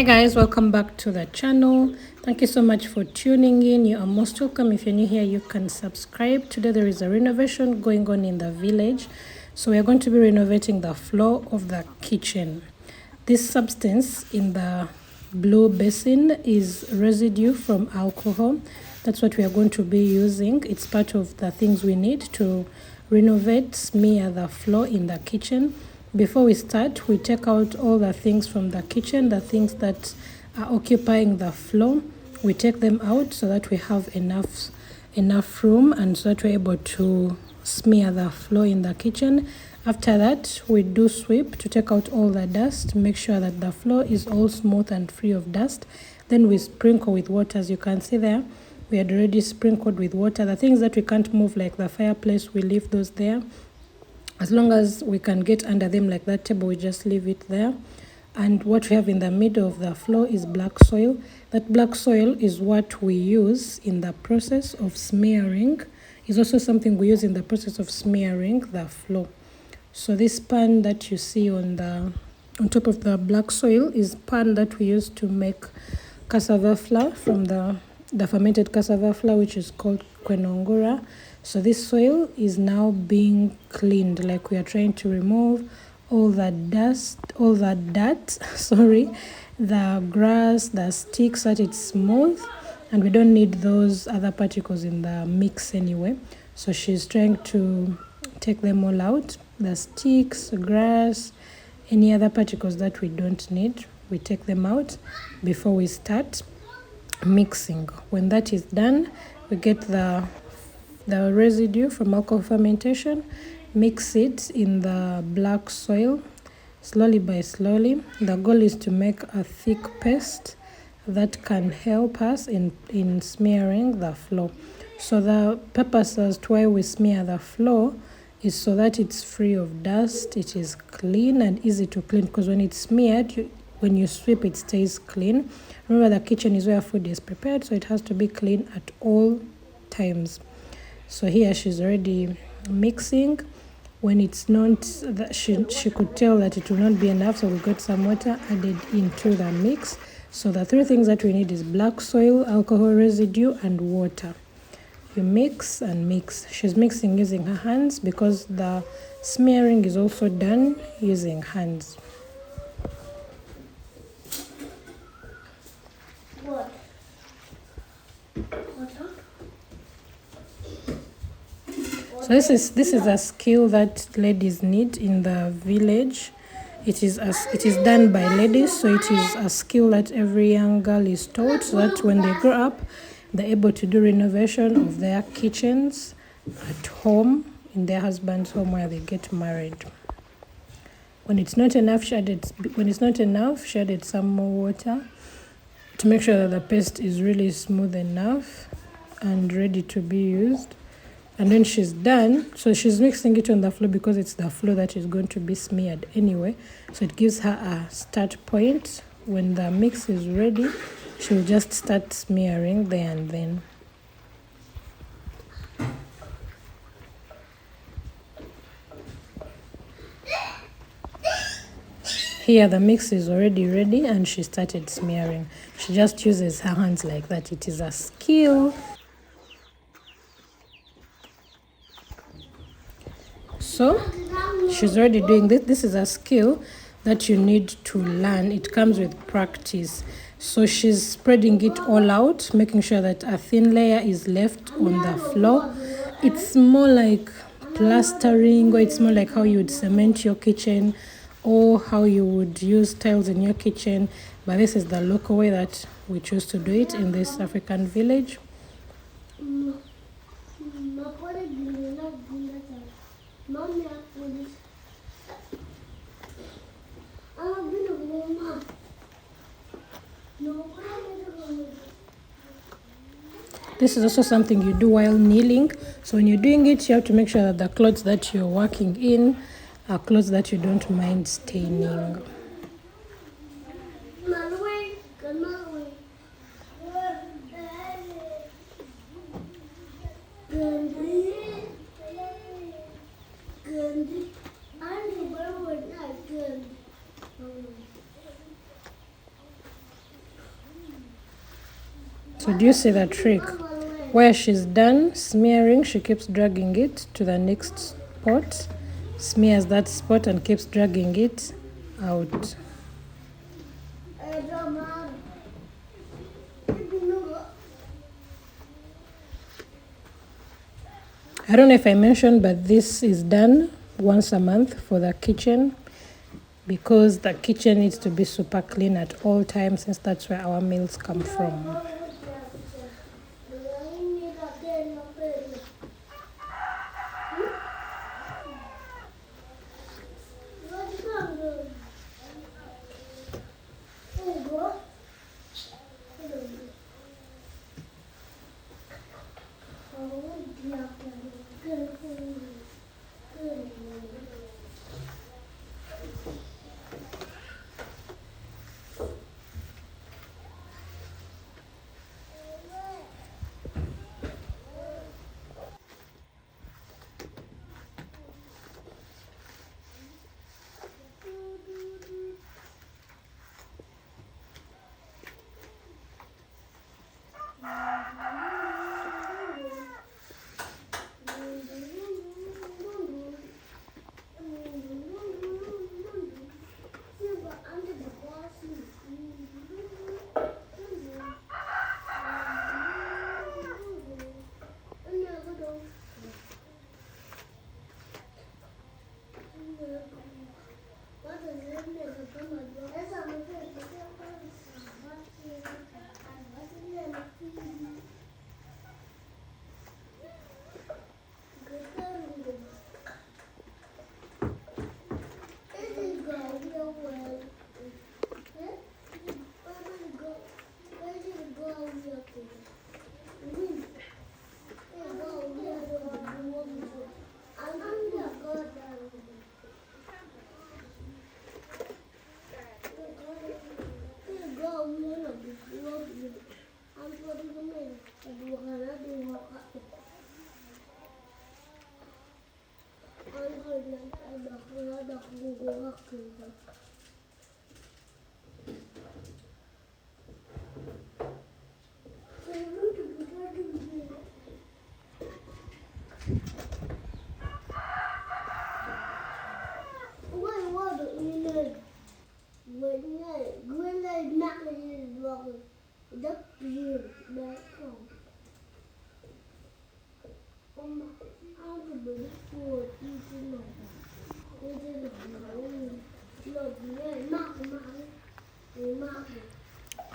Hi guys, welcome back to the channel. Thank you so much for tuning in. You are most welcome. If you're new here, you can subscribe. Today there is a renovation going on in the village, so we are going to be renovating the floor of the kitchen. This substance in the blue basin is residue from alcohol. That's what we are going to be using. It's part of the things we need to renovate, smear the floor in the kitchen. Before we start, we take out all the things from the kitchen, the things that are occupying the floor. We take them out so that we have enough room and so that we're able to smear the floor in the kitchen. After that, we do sweep to take out all the dust, make sure that the floor is all smooth and free of dust. Then we sprinkle with water. As you can see there, we had already sprinkled with water. The things that we can't move, like the fireplace, we leave those there. As long as we can get under them, like that table, we just leave it there. And what we have in the middle of the floor is black soil. That black soil is what we use in the process of smearing. It's also something we use in the process of smearing the floor. So this pan that you see on top of the black soil is pan that we use to make cassava flour from the fermented cassava flour, which is called kwenongura. So this soil is now being cleaned, like we are trying to remove all the dust, all the dirt, the grass, the sticks, that it's smooth, and we don't need those other particles in the mix anyway. So she's trying to take them all out, the sticks, grass, any other particles that we don't need. We take them out before we start mixing. When that is done, we get the residue from alcohol fermentation, mix it in the black soil slowly by slowly. The goal is to make a thick paste that can help us in smearing the floor. So the purpose as to why we smear the floor is so that it's free of dust, it is clean and easy to clean, because when it's smeared, when you sweep, it stays clean. Remember, the kitchen is where food is prepared, so it has to be clean at all times. So here she's already mixing. When it's not, that she could tell that it will not be enough, so we got some water added into the mix. So the three things that we need is black soil, alcohol residue, and water. You mix and mix. She's mixing using her hands because the smearing is also done using hands. What? So this is a skill that ladies need in the village. It is done by ladies, so it is a skill that every young girl is taught, so that when they grow up, they're able to do renovation of their kitchens at home, in their husband's home where they get married. When it's not enough, she added some more water to make sure that the paste is really smooth enough and ready to be used. And when she's done, so she's mixing it on the floor because it's the floor that is going to be smeared anyway. So it gives her a start point. When the mix is ready, she'll just start smearing there and then. Here the mix is already ready and she started smearing. She just uses her hands like that. It is a skill. So she's already doing this. This is a skill that you need to learn. It comes with practice. So she's spreading it all out, making sure that a thin layer is left on the floor. It's more like plastering, or it's more like how you would cement your kitchen or how you would use tiles in your kitchen. But this is the local way that we choose to do it in this African village. This is also something you do while kneeling. So when you're doing it, you have to make sure that the clothes that you're working in are clothes that you don't mind staining. So do you see the trick? Where she's done smearing, she keeps dragging it to the next spot, smears that spot and keeps dragging it out. I don't know if I mentioned, but this is done once a month for the kitchen, because the kitchen needs to be super clean at all times, since that's where our meals come from.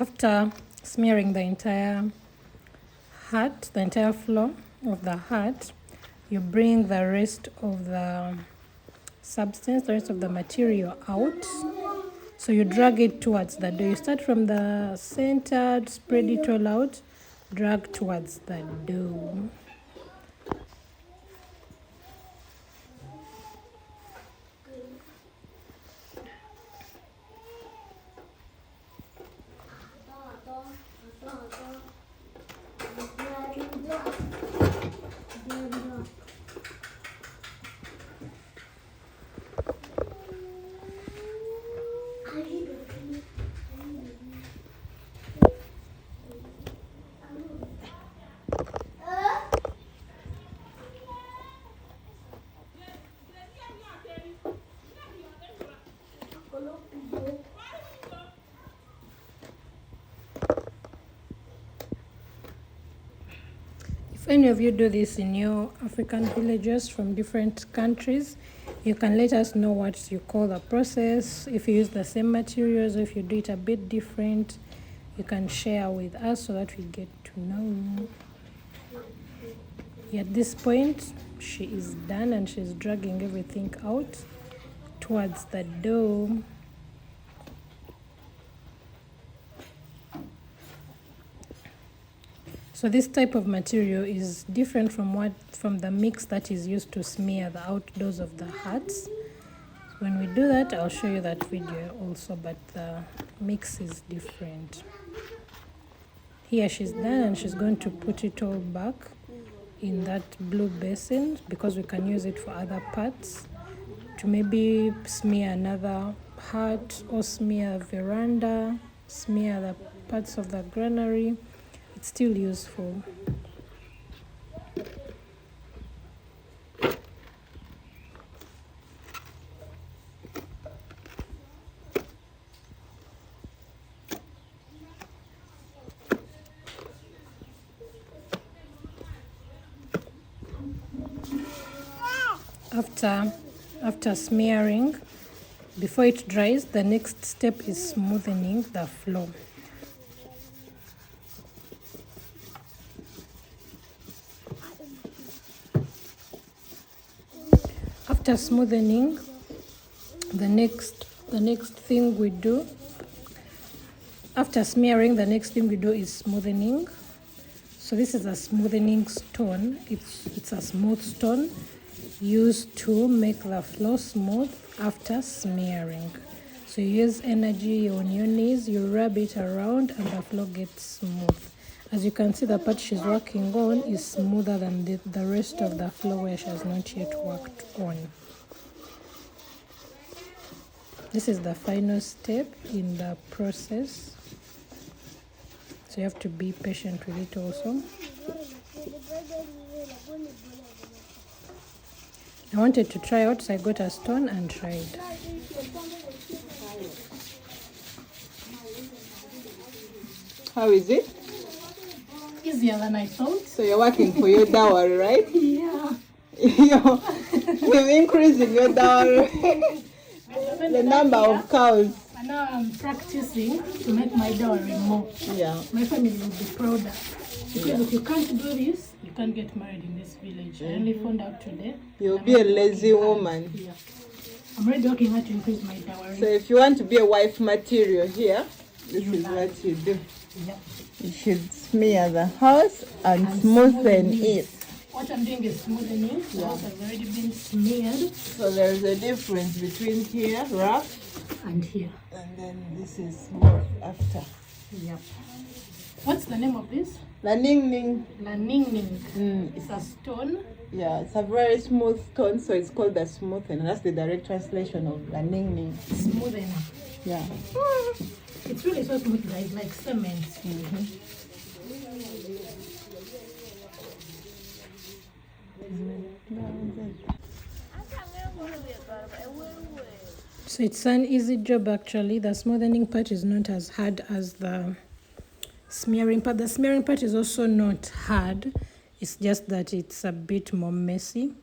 After smearing the entire hut, the entire floor of the hut, you bring the rest of the substance, the rest of the material out. So you drag it towards the dough. You start from the center, spread it all out, drag towards the dough. If any of you do this in your African villages from different countries, you can let us know what you call the process. If you use the same materials, or if you do it a bit different, you can share with us so that we get to know. At this point, she is done and she's dragging everything out towards the dough. So this type of material is different from the mix that is used to smear the outdoors of the huts. When we do that, I'll show you that video also, but the mix is different. Here she's done and she's going to put it all back in that blue basin, because we can use it for other parts, to maybe smear another hut or smear a veranda, smear the parts of the granary. it's still useful. After smearing, before it dries, the next step is smoothening the floor. After smoothening, the next thing we do, after smearing, the next thing we do is smoothening. So this is a smoothening stone. It's a smooth stone used to make the floor smooth after smearing. So you use energy on your knees, you rub it around, and the floor gets smooth. As you can see, the part she's working on is smoother than the rest of the floor where she has not yet worked on. This is the final step in the process. So you have to be patient with it also. I wanted to try out, so I got a stone and tried. How is it? Easier than I thought. So you're working for your dowry, right? Yeah. You're increasing your dowry. The number of cows. And now I'm practicing to make my dowry more. Yeah. My family will be prouder. Because if you can't do this, you can't get married in this village. I only found out today. You'll be a lazy woman. Yeah. I'm already working hard to increase my dowry. So if you want to be a wife material here, this is what you do. Yeah. You should smear the house and smoothen it. What I'm doing is smoothening. The house has already been smeared. So there's a difference between here, rough, and here. and then this is more after. Yep. What's the name of this? La Ning Ning. La Ning Ning. It's a stone. Yeah, it's a very smooth stone, so it's called the smoothen. And that's the direct translation of La Ning Ning. Smoothen. Yeah. It's really so smooth, guys, like cement. So it's an easy job actually. The smoothening part is not as hard as the smearing part. The smearing part is also not hard. It's just that it's a bit more messy.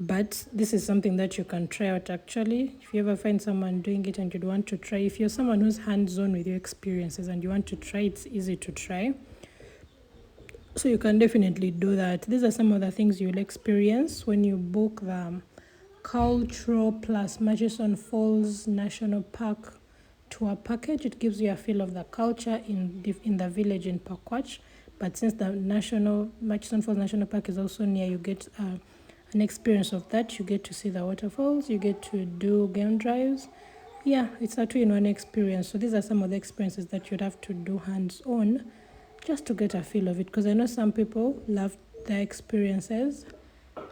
But this is something that you can try out actually. If you ever find someone doing it and you'd want to try, if you're someone who's hands-on with your experiences and you want to try, it's easy to try. So you can definitely do that. These are some of the things you'll experience when you book the Cultural plus Murchison Falls National Park tour package. It gives you a feel of the culture in the village in Pakwach. But since the Murchison Falls National Park is also near, you get an experience of that. You get to see the waterfalls, you get to do game drives. Yeah, it's a two-in-one experience. So these are some of the experiences that you'd have to do hands-on just to get a feel of it, because I know some people love their experiences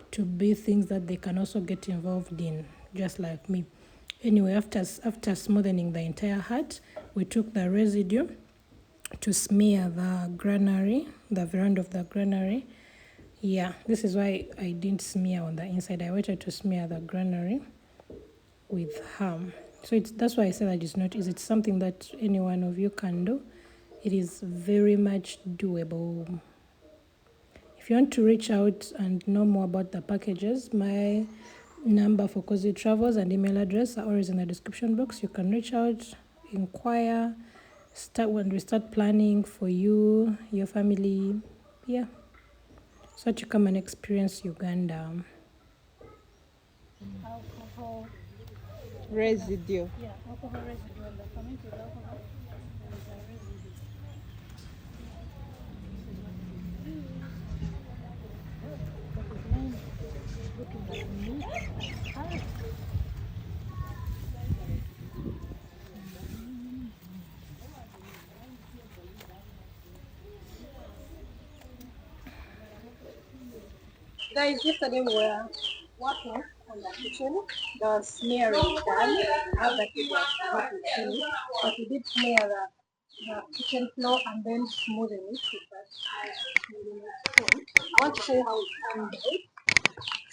to be things that they can also get involved in, just like me. Anyway, after smoothening the entire hut, we took the residue to smear the granary, the veranda of the granary. Yeah, this is why I didn't smear on the inside. I waited to smear the granary with ham. So that's why I say that it's not easy. It's something that any one of you can do. It is very much doable. If you want to reach out and know more about the packages, my number for Cozy Travels and email address are always in the description box. You can reach out, inquire, when we start planning for you, your family. Yeah. So that you come and experience Uganda. Alcohol Residue. Yeah, alcohol residue and the fermented alcohol is a residue. Guys, yesterday we were working on the kitchen. The smearing done. Now that it was not finished, but we did smear the kitchen floor and then smoothing it with that nice smoothing stone. I want to show you how it's done though.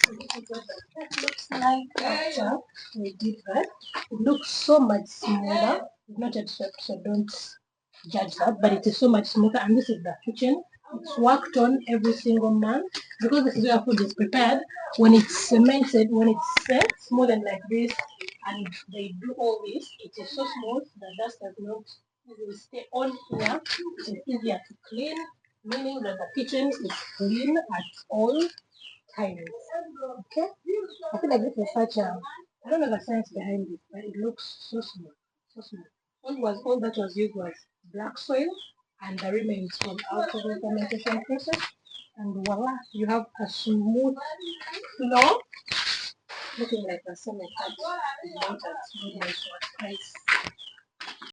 So this is what that looks like after we did that. It looks so much smoother. It's not yet swept, so don't judge that, but it is so much smoother. And this is the kitchen. It's worked on every single month because this is where food is prepared. When it's cemented, when it's set, smoothened like this, and they do all this, it is so smooth that dust does not easily stay on here. It is easier to clean, meaning that the kitchen is clean at all times. Okay? I feel like this is such a, I don't know the science behind it, but it looks so smooth. So smooth. All that was used was black soil and the remains from out of the fermentation process. And voila, you have a smooth floor looking like a cement. It's not as good as what price